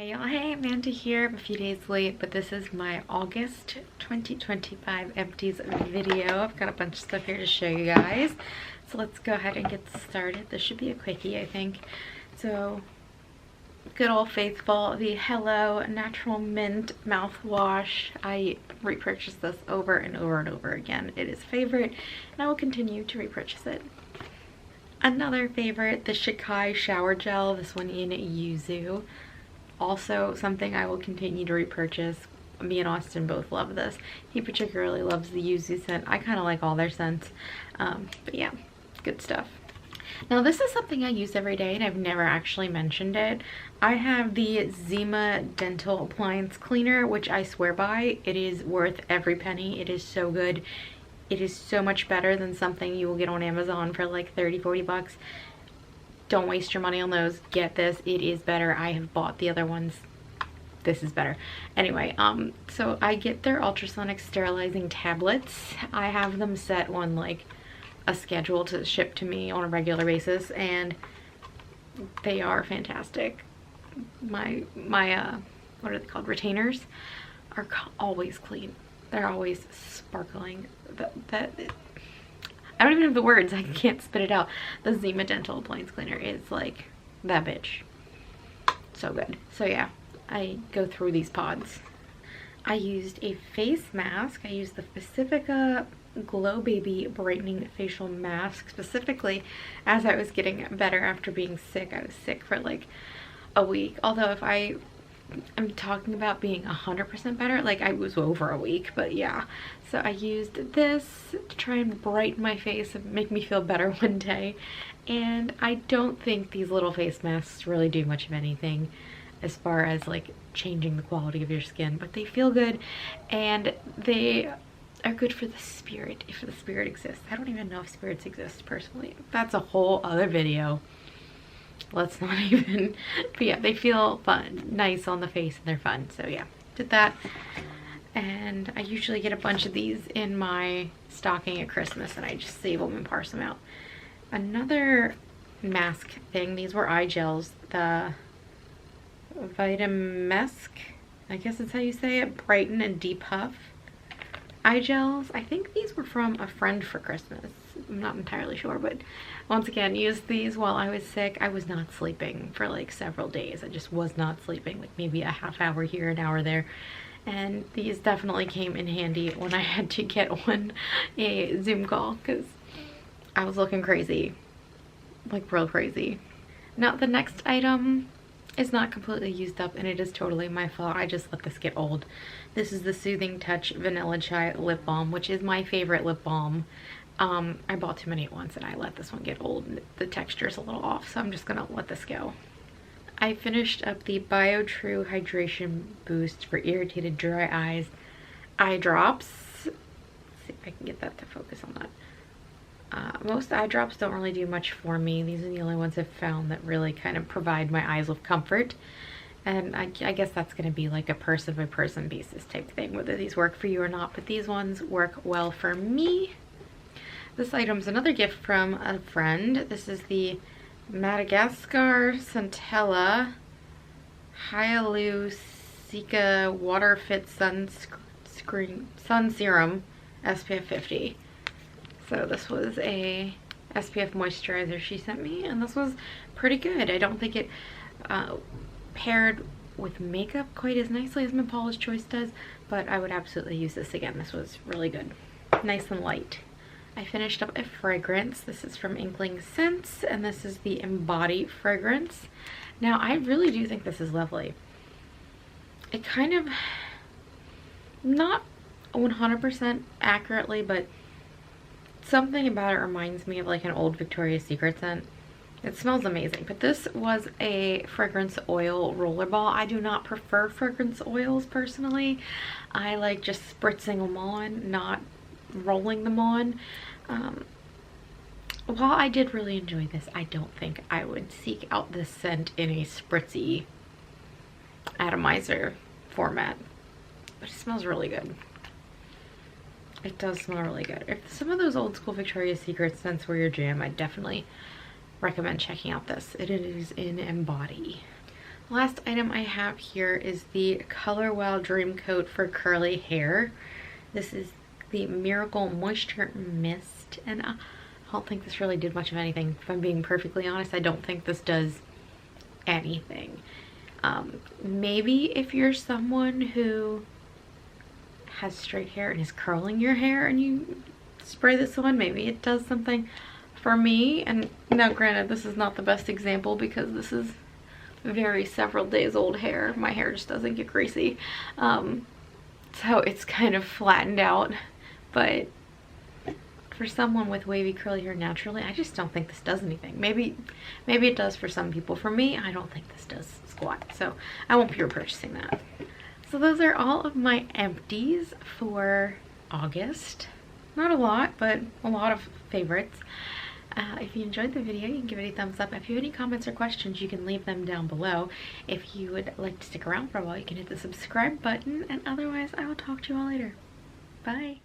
Hey y'all, hey, Amanda here. I'm a few days late, but this is my August 2025 Empties video. I've got a bunch of stuff here to show you guys. So let's go ahead and get started. This should be a quickie, I think. So, good old faithful, the Hello Natural Mint mouthwash. I repurchased this over and over and over again. It is a favorite, and I will continue to repurchase it. Another favorite, the Shikai Shower Gel, this one in Yuzu. Also something I will continue to repurchase. Me and Austin both love this. He particularly loves the yuzu scent. I kind of like all their scents. But yeah, good stuff. Now this is something I use every day and I've never actually mentioned it. I have the Zima Dental Appliance Cleaner, which I swear by. It is worth every penny. It is so good. It is so much better than something you will get on Amazon for like 30-40 bucks. Don't waste your money on those. Get this. It is better. I have bought the other ones. This is better. Anyway, so I get their ultrasonic sterilizing tablets. I have them set on like a schedule to ship to me on a regular basis, and they are fantastic. My what are they called? Retainers are always clean. They're always sparkling. I don't even have the words. I can't spit it out. The Zima Dental Appliance Cleaner is like that bitch. So good. So yeah, I go through these pods. I used a face mask. I used the Pacifica Glow Baby Brightening Facial Mask specifically as I was getting better after being sick. I was sick for like a week. Although if I'm talking about being 100% better, like I was over a week, but yeah. So I used this to try and brighten my face and make me feel better one day. And I don't think these little face masks really do much of anything as far as like changing the quality of your skin, but they feel good and they are good for the spirit, if the spirit exists. I don't even know if spirits exist personally. That's a whole other video. Let's not even, but yeah, they feel fun, nice on the face, and they're fun. So yeah, did that. And I usually get a bunch of these in my stocking at Christmas and I just save them and parse them out. Another mask thing, these were eye gels, the Vitamesc, I guess that's how you say it, Brighten and Depuff eye gels. I think these were from a friend for Christmas. I'm not entirely sure, but once again, used these while I was sick. I was not sleeping for like several days. I just was not sleeping, like maybe a half hour here, an hour there. And these definitely came in handy when I had to get on a Zoom call because I was looking crazy, like real crazy. Now the next item is not completely used up and it is totally my fault. I just let this get old. This is the Soothing Touch Vanilla Chai Lip Balm, which is my favorite lip balm. I bought too many at once and I let this one get old and the texture is a little off, so I'm just gonna let this go. I finished up the BioTrue Hydration Boost for Irritated Dry Eyes eye drops. Let's see if I can get that to focus on that. Most eye drops don't really do much for me. These are the only ones I've found that really kind of provide my eyes with comfort. And I guess that's going to be like a person by person basis type thing, whether these work for you or not. But these ones work well for me. This item's another gift from a friend. This is the Madagascar Centella Hyaluronic Water Fit Sun Serum SPF 50. So this was a SPF moisturizer she sent me, and this was pretty good. I don't think it paired with makeup quite as nicely as my Paula's Choice does, but I would absolutely use this again. This was really good. Nice and light. I finished up a fragrance. This is from Inkling Scents, and this is the Embody fragrance. Now, I really do think this is lovely. It kind of, not 100% accurately, but something about it reminds me of like an old Victoria's Secret scent. It smells amazing, but this was a fragrance oil rollerball. I do not prefer fragrance oils personally. I like just spritzing them on, not rolling them on. While I did really enjoy this, I don't think I would seek out this scent in a spritzy atomizer format, but it smells really good. It does smell really good. If some of those old school Victoria's Secret scents were your jam, I'd definitely recommend checking out this. It is in Embody. Last item I have here is the Color Wow Dream Coat for curly hair. This is the Miracle Moisture Mist, and I don't think this really did much of anything. If I'm being perfectly honest, I don't think this does anything. Maybe if you're someone who has straight hair and is curling your hair and you spray this on, maybe it does something. For me, and now granted this is not the best example because this is very several days old hair, my hair just doesn't get greasy, so it's kind of flattened out, but for someone with wavy curly hair naturally, I just don't think this does anything. Maybe it does for some people. For me, I don't think this does squat, so I won't be repurchasing that. So those are all of my empties for August. Not a lot, but a lot of favorites. If you enjoyed the video, you can give it a thumbs up. If you have any comments or questions, you can leave them down below. If you would like to stick around for a while, you can hit the subscribe button, and otherwise I will talk to you all later. Bye!